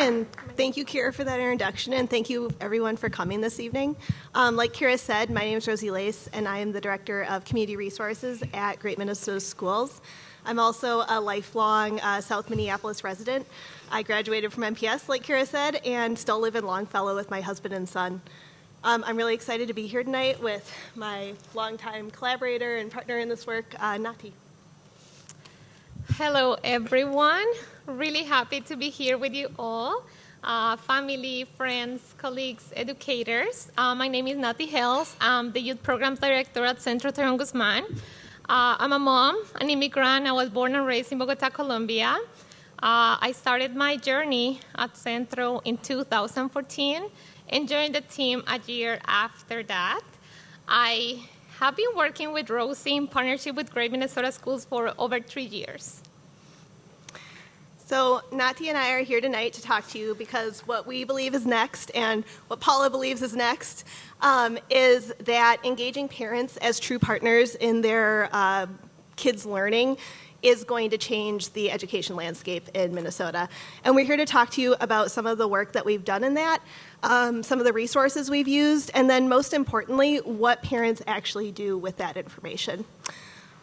And thank you, Kyrra, for that introduction, and thank you, everyone, for coming this evening. Like Kyrra said, my name is Rosie Lais, and I am the Director of Community Resources at Great Minnesota Schools. I'm also a lifelong South Minneapolis resident. I graduated from MPS, like Kyrra said, and still live in Longfellow with my husband and son. I'm really excited to be here tonight with my longtime collaborator and partner in this work, Natty. Hello, everyone. Really happy to be here with you all, family, friends, colleagues, educators. My name is Natty Hels. I'm the Youth Programs Director at Centro Terron Guzman. I'm a mom, an immigrant. I was born and raised in Bogota, Colombia. I started my journey at Centro in 2014 and joined the team a year after that. I have been working with Rosie in partnership with Great Minnesota Schools for over 3 years. So Natty and I are here tonight to talk to you because what we believe is next and what Paula believes is next is that engaging parents as true partners in their kids' learning is going to change the education landscape in Minnesota. And we're here to talk to you about some of the work that we've done in that, some of the resources we've used, and then most importantly, what parents actually do with that information.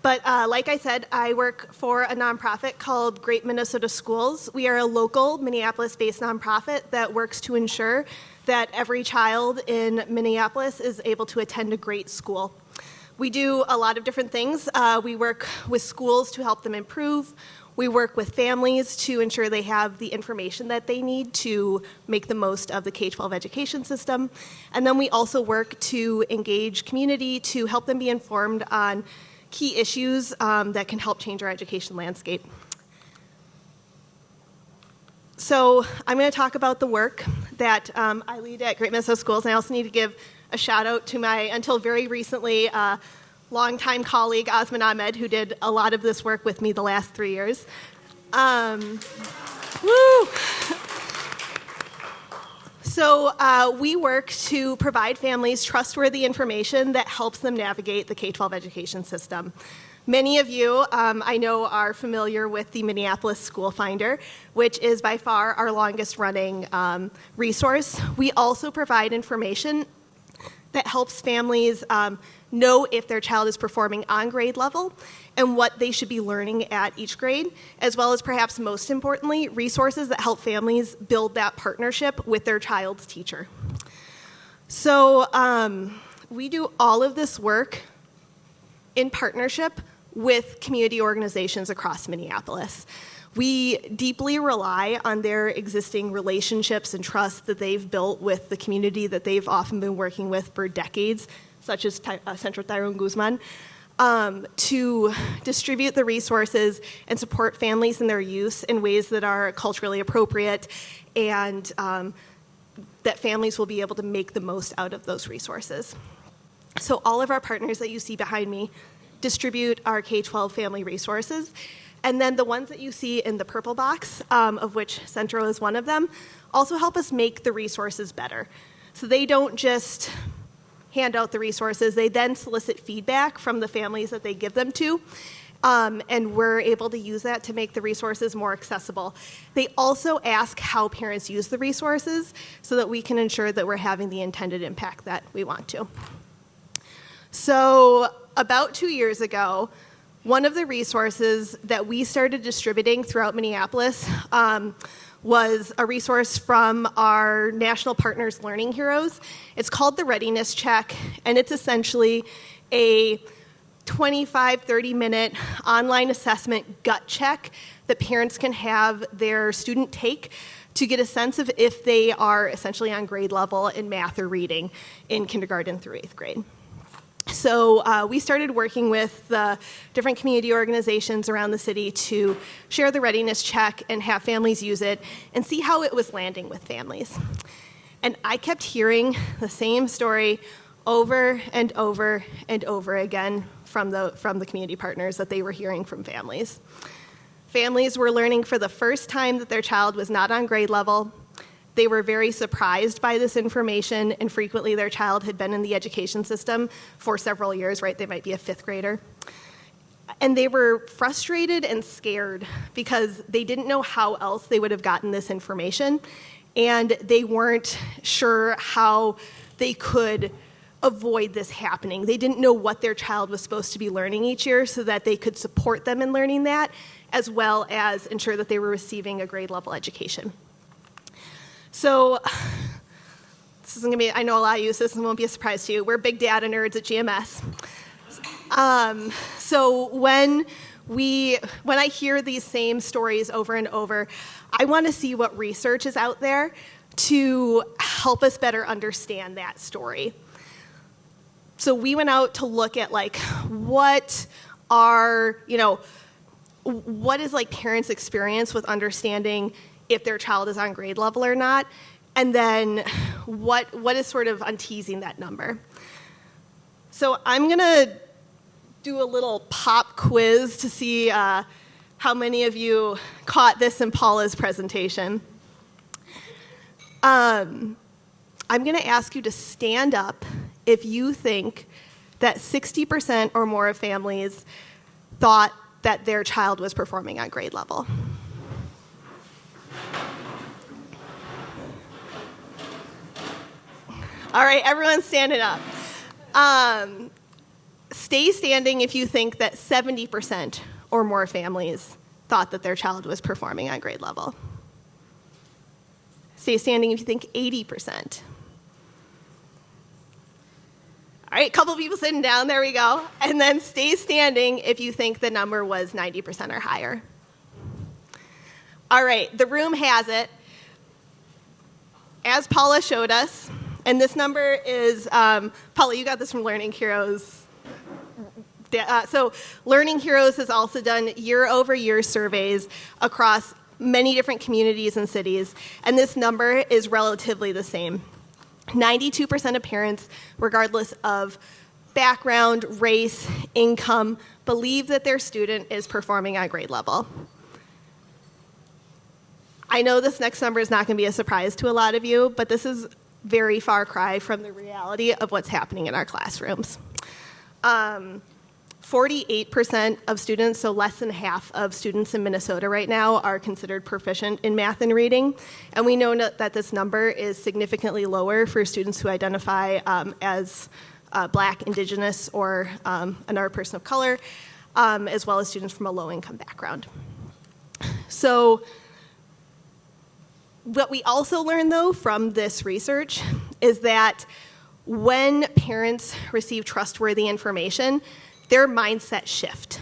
But like I said, I work for a nonprofit called Great Minnesota Schools. We are a local Minneapolis-based nonprofit that works to ensure that every child in Minneapolis is able to attend a great school. We do a lot of different things. We work with schools to help them improve. We work with families to ensure they have the information that they need to make the most of the K-12 education system. And then we also work to engage community to help them be informed on key issues that can help change our education landscape. So I'm going to talk about the work that I lead at Great Minnesota Schools, and I also need to give a shout out to my, until very recently, longtime colleague, Osman Ahmed, who did a lot of this work with me the last 3 years. Woo! So we work to provide families trustworthy information that helps them navigate the K-12 education system. Many of you, I know, are familiar with the Minneapolis School Finder, which is by far our longest running resource. We also provide information that helps families know if their child is performing on grade level and what they should be learning at each grade, as well as perhaps most importantly, resources that help families build that partnership with their child's teacher. So we do all of this work in partnership with community organizations across Minneapolis. We deeply rely on their existing relationships and trust that they've built with the community that they've often been working with for decades, such as Centro Terron Guzman, to distribute the resources and support families in their use in ways that are culturally appropriate and that families will be able to make the most out of those resources. So all of our partners that you see behind me distribute our K-12 family resources. And then the ones that you see in the purple box, of which Centro is one of them, also help us make the resources better. So they don't just hand out the resources, they then solicit feedback from the families that they give them to, and we're able to use that to make the resources more accessible. They also ask how parents use the resources so that we can ensure that we're having the intended impact that we want to. So about 2 years ago, one of the resources that we started distributing throughout Minneapolis was a resource from our National Partners Learning Heroes. It's called the Readiness Check, and it's essentially a 25, 30-minute online assessment gut check that parents can have their student take to get a sense of if they are essentially on grade level in math or reading in kindergarten through 8th grade. So we started working with the different community organizations around the city to share the readiness check and have families use it and see how it was landing with families. And I kept hearing the same story over and over and over again from the community partners that they were hearing from families. Families were learning for the first time that their child was not on grade level. They were very surprised by this information, and frequently their child had been in the education system for several years, right? They might be a 5th grader. And they were frustrated and scared because they didn't know how else they would have gotten this information, and they weren't sure how they could avoid this happening. They didn't know what their child was supposed to be learning each year so that they could support them in learning that, as well as ensure that they were receiving a grade level education. So this isn't gonna be, I know a lot of you, so this won't be a surprise to you. We're big data nerds at GMS. So when I hear these same stories over and over, I want to see what research is out there to help us better understand that story. So we went out to look at what is parents' experience with understanding if their child is on grade level or not, and then what is sort of unteasing that number. So I'm gonna do a little pop quiz to see how many of you caught this in Paula's presentation. I'm going to ask you to stand up if you think that 60% or more of families thought that their child was performing on grade level. All right, everyone's standing up. Stay standing if you think that 70% or more families thought that their child was performing on grade level. Stay standing if you think 80%. All right, a couple people sitting down, there we go. And then stay standing if you think the number was 90% or higher. All right, the room has it. As Paula showed us, and this number is, Paula, you got this from Learning Heroes. So Learning Heroes has also done year-over-year surveys across many different communities and cities, and this number is relatively the same. 92% of parents, regardless of background, race, income, believe that their student is performing on grade level. I know this next number is not going to be a surprise to a lot of you, but this is very far cry from the reality of what's happening in our classrooms. 48% of students, so less than half of students in Minnesota right now, are considered proficient in math and reading. And we know that this number is significantly lower for students who identify as Black, Indigenous, or another person of color, as well as students from a low-income background. So what we also learned, though, from this research is that when parents receive trustworthy information, their mindset shift.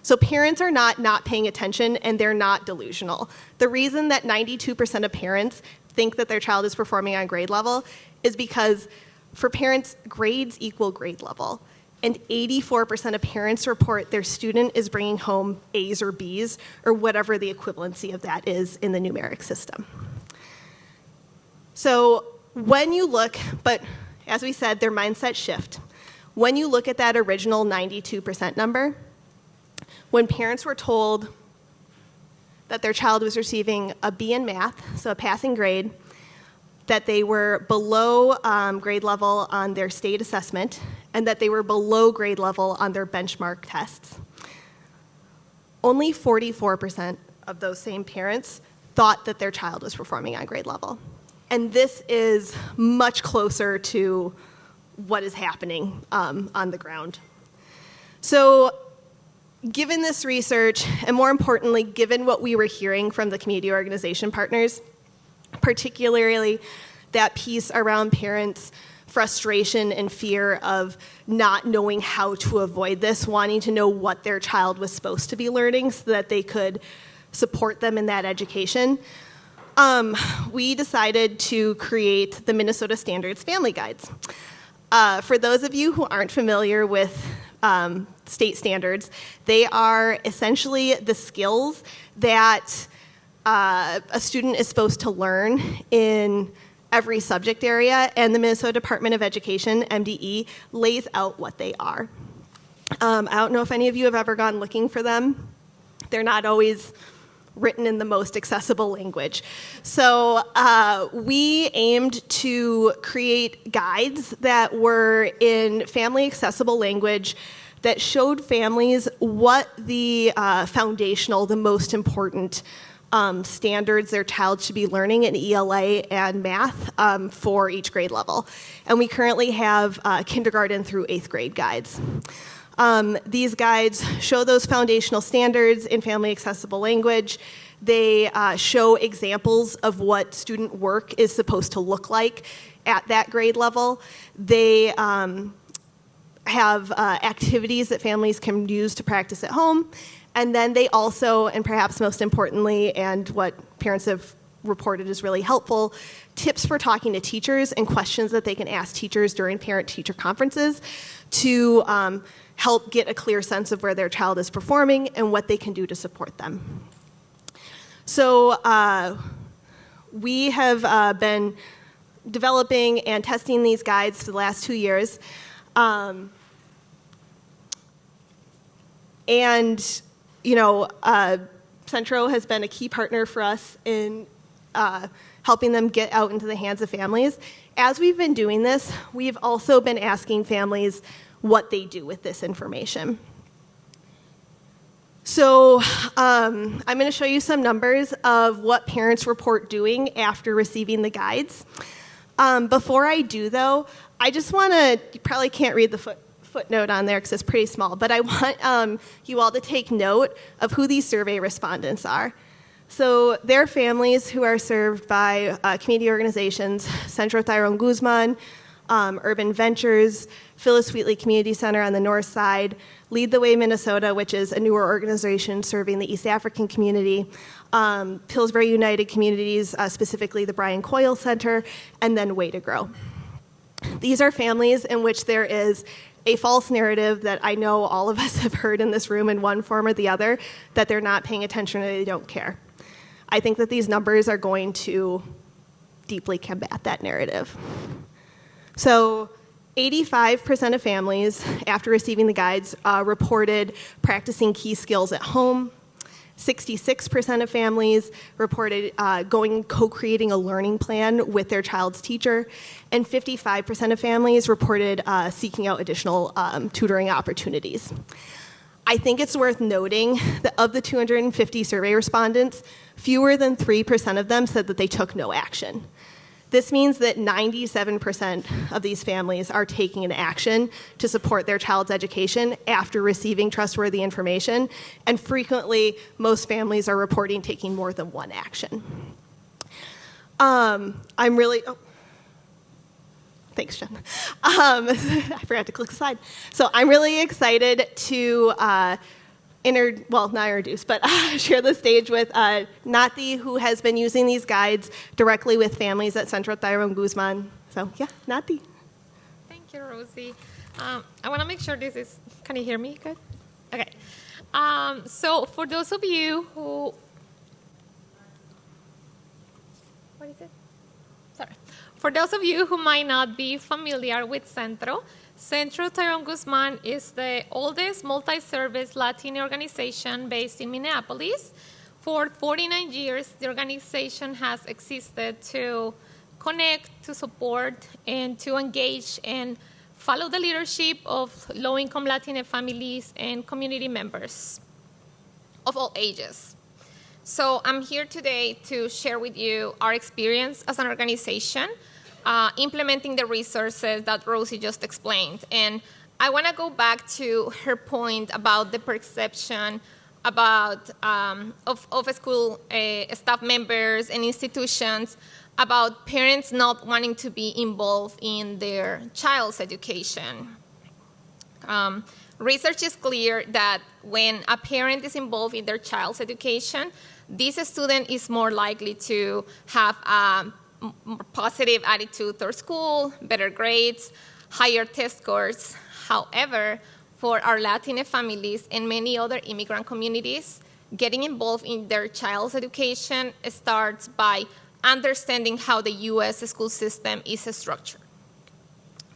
So parents are not paying attention, and they're not delusional. The reason that 92% of parents think that their child is performing on grade level is because for parents, grades equal grade level. And 84% of parents report their student is bringing home A's or B's, or whatever the equivalency of that is in the numeric system. So when you look, but as we said, their mindset shift. When you look at that original 92% number, when parents were told that their child was receiving a B in math, so a passing grade, that they were below grade level on their state assessment, and that they were below grade level on their benchmark tests, only 44% of those same parents thought that their child was performing on grade level. And this is much closer to what is happening on the ground. So given this research, and more importantly, given what we were hearing from the community organization partners, particularly that piece around parents' frustration and fear of not knowing how to avoid this, wanting to know what their child was supposed to be learning so that they could support them in that education, we decided to create the Minnesota Standards Family Guides. For those of you who aren't familiar with state standards, they are essentially the skills that a student is supposed to learn in every subject area, and the Minnesota Department of Education, MDE, lays out what they are. I don't know if any of you have ever gone looking for them. They're not always written in the most accessible language. So we aimed to create guides that were in family accessible language that showed families what the foundational, the most important standards their child should be learning in ELA and math for each grade level. And we currently have kindergarten through 8th grade guides. These guides show those foundational standards in family accessible language. They show examples of what student work is supposed to look like at that grade level. They have activities that families can use to practice at home. And then they also, and perhaps most importantly, and what parents have reported is really helpful, tips for talking to teachers and questions that they can ask teachers during parent-teacher conferences to help get a clear sense of where their child is performing and what they can do to support them. So we have been developing and testing these guides for the last 2 years. And you know, Centro has been a key partner for us in helping them get out into the hands of families. As we've been doing this, we've also been asking families what they do with this information. So I'm going to show you some numbers of what parents report doing after receiving the guides. Before I do, though, I just want to, you probably can't read the footnote on there because it's pretty small, but I want you all to take note of who these survey respondents are. So they're families who are served by community organizations, Centro Tyrone Guzman, Urban Ventures, Phyllis Wheatley Community Center on the north side, Lead the Way Minnesota, which is a newer organization serving the East African community, Pillsbury United Communities, specifically the Brian Coyle Center, and then Way to Grow. These are families in which there is a false narrative that I know all of us have heard in this room in one form or the other, that they're not paying attention or they don't care. I think that these numbers are going to deeply combat that narrative. So 85% of families, after receiving the guides, reported practicing key skills at home. 66% of families reported co-creating a learning plan with their child's teacher, and 55% of families reported seeking out additional tutoring opportunities. I think it's worth noting that of the 250 survey respondents, fewer than 3% of them said that they took no action. This means that 97% of these families are taking an action to support their child's education after receiving trustworthy information, and frequently, most families are reporting taking more than one action. Thanks, Jen. I forgot to click the slide. So I'm really excited to share the stage with Natty, who has been using these guides directly with families at Centro Tyrone Guzman. So, yeah, Natty. Thank you, Rosie. I want to make sure this is, can you hear me good? Okay. So for those of you who, what is it? Sorry. For those of you who might not be familiar with Centro Tyrone Guzman is the oldest multi-service Latino organization based in Minneapolis. For 49 years, the organization has existed to connect, to support, and to engage and follow the leadership of low-income Latino families and community members of all ages. So I'm here today to share with you our experience as an organization implementing the resources that Rosie just explained. And I want to go back to her point about the perception about of school staff members and institutions about parents not wanting to be involved in their child's education. Research is clear that when a parent is involved in their child's education, this student is more likely to have a more positive attitude toward school, better grades, higher test scores. However, for our Latino families and many other immigrant communities, getting involved in their child's education starts by understanding how the U.S. school system is structured.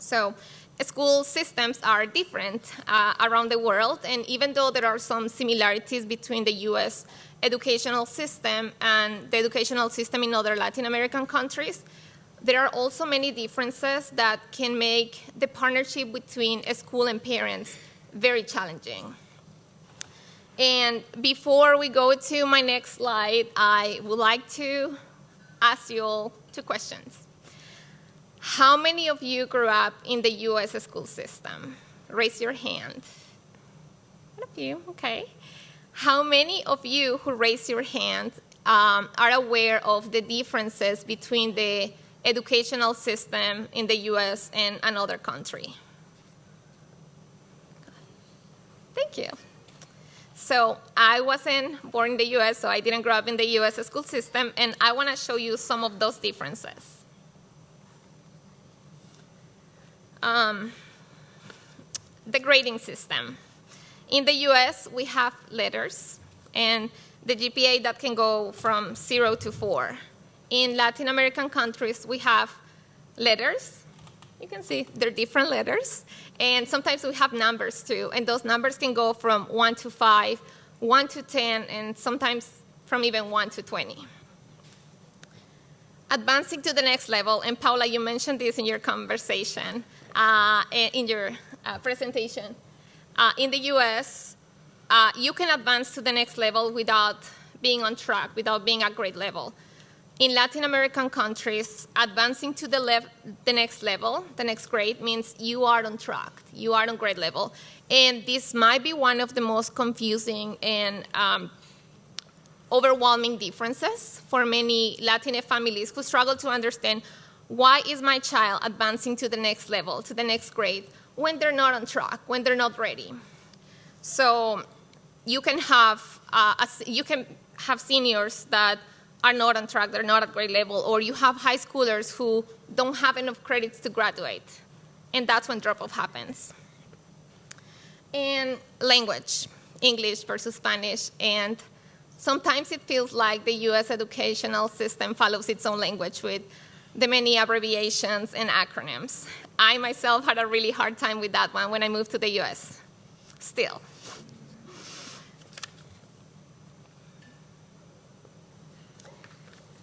So school systems are different around the world, and even though there are some similarities between the U.S. educational system and the educational system in other Latin American countries, there are also many differences that can make the partnership between a school and parents very challenging. And before we go to my next slide, I would like to ask you all 2 questions. How many of you grew up in the U.S. school system? Raise your hand. A few, okay. How many of you who raise your hand are aware of the differences between the educational system in the U.S. and another country? Thank you. So I wasn't born in the U.S., so I didn't grow up in the U.S. school system, and I want to show you some of those differences. The grading system. In the U.S., we have letters, and the GPA that can go from 0 to 4. In Latin American countries, we have letters. You can see they're different letters. And sometimes we have numbers, too. And those numbers can go from 1 to 5, 1 to 10, and sometimes from even 1 to 20. Advancing to the next level, and Paula, you mentioned this in your conversation, in your presentation. In the U.S., you can advance to the next level without being on track, without being at grade level. In Latin American countries, advancing to the next level, the next grade, means you are on track, you are on grade level. And this might be one of the most confusing and overwhelming differences for many Latinx families who struggle to understand, why is my child advancing to the next level, to the next grade, when they're not on track, when they're not ready? So you can have seniors that are not on track, they're not at grade level, or you have high schoolers who don't have enough credits to graduate, and that's when drop-off happens. And language, English versus Spanish, and sometimes it feels like the U.S. educational system follows its own language with the many abbreviations and acronyms. I myself had a really hard time with that one when I moved to the U.S. Still.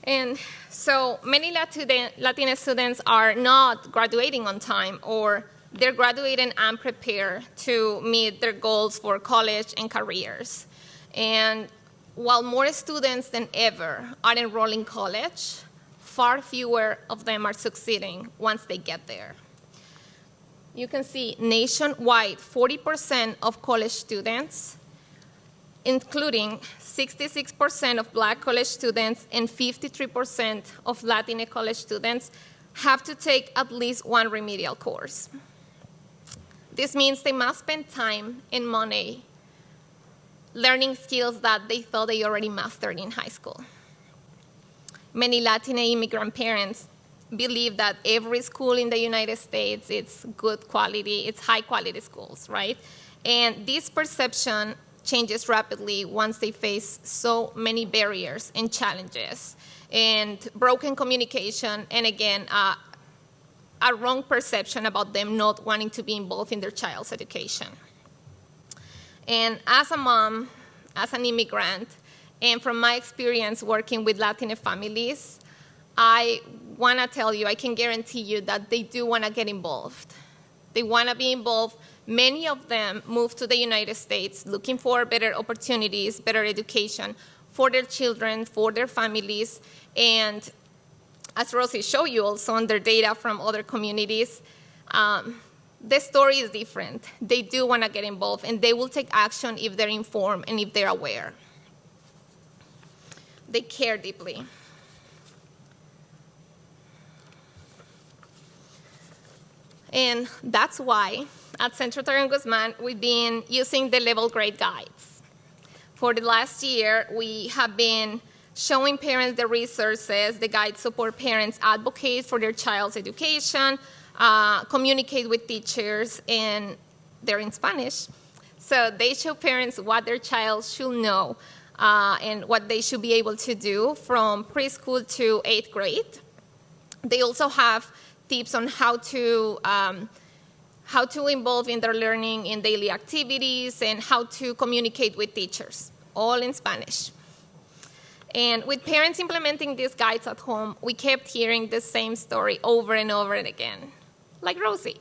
And so many Latina students are not graduating on time, or they're graduating unprepared to meet their goals for college and careers. And while more students than ever are enrolling in college, far fewer of them are succeeding once they get there. You can see nationwide, 40% of college students, including 66% of Black college students and 53% of Latinx college students, have to take at least one remedial course. This means they must spend time and money learning skills that they thought they already mastered in high school. Many Latinx immigrant parents believe that every school in the United States, it's good quality, it's high quality schools, right? And this perception changes rapidly once they face so many barriers and challenges and broken communication, and again, a wrong perception about them not wanting to be involved in their child's education. And as a mom, as an immigrant, and from my experience working with Latinx families, I want to tell you, I can guarantee you that they do want to get involved. They want to be involved. Many of them move to the United States looking for better opportunities, better education for their children, for their families. And as Rosie showed you also on their data from other communities, the story is different. They do want to get involved, and they will take action if they're informed and if they're aware. They care deeply. And that's why at Centro Torreon Guzman, we've been using the level grade guides. For the last year, we have been showing parents the resources. The guides support parents advocate for their child's education, communicate with teachers, and they're in Spanish. So they show parents what their child should know and what they should be able to do from preschool to 8th grade. They also have tips on how to involve in their learning in daily activities and how to communicate with teachers, all in Spanish. And with parents implementing these guides at home, we kept hearing the same story over and over and again, like Rosie.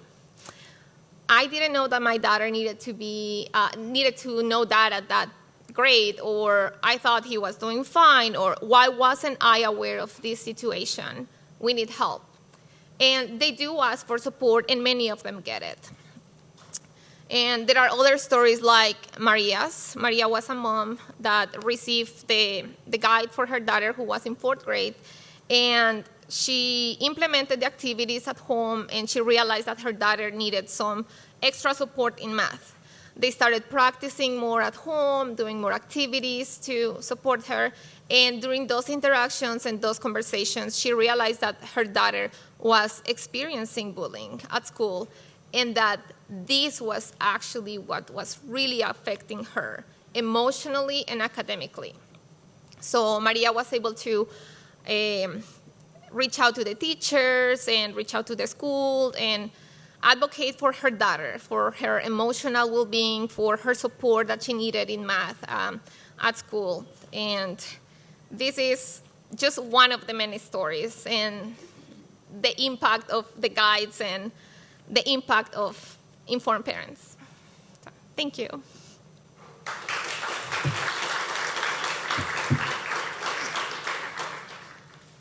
I didn't know that my daughter needed to know that at that grade, or I thought he was doing fine, or why wasn't I aware of this situation? We need help. And they do ask for support, and many of them get it. And there are other stories like Maria's. Maria was a mom that received the guide for her daughter who was in 4th grade, and she implemented the activities at home, and she realized that her daughter needed some extra support in math. They started practicing more at home, doing more activities to support her, and during those interactions and those conversations, she realized that her daughter was experiencing bullying at school, and that this was actually what was really affecting her emotionally and academically. So Maria was able to reach out to the teachers and reach out to the school and advocate for her daughter, for her emotional well-being, for her support that she needed in math at school. And this is just one of the many stories and the impact of the guides and the impact of informed parents. So, thank you.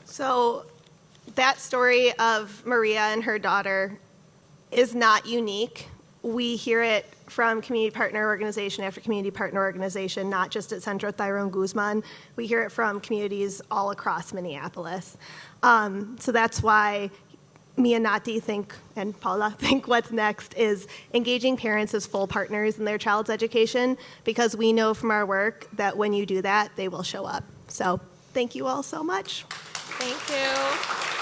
So that story of Maria and her daughter is not unique. We hear it from community partner organization after community partner organization, not just at Centro Tyrone Guzman. We hear it from communities all across Minneapolis. So that's why me and Natty think, and Paula think what's next is engaging parents as full partners in their child's education, because we know from our work that when you do that, they will show up. So thank you all so much. Thank you.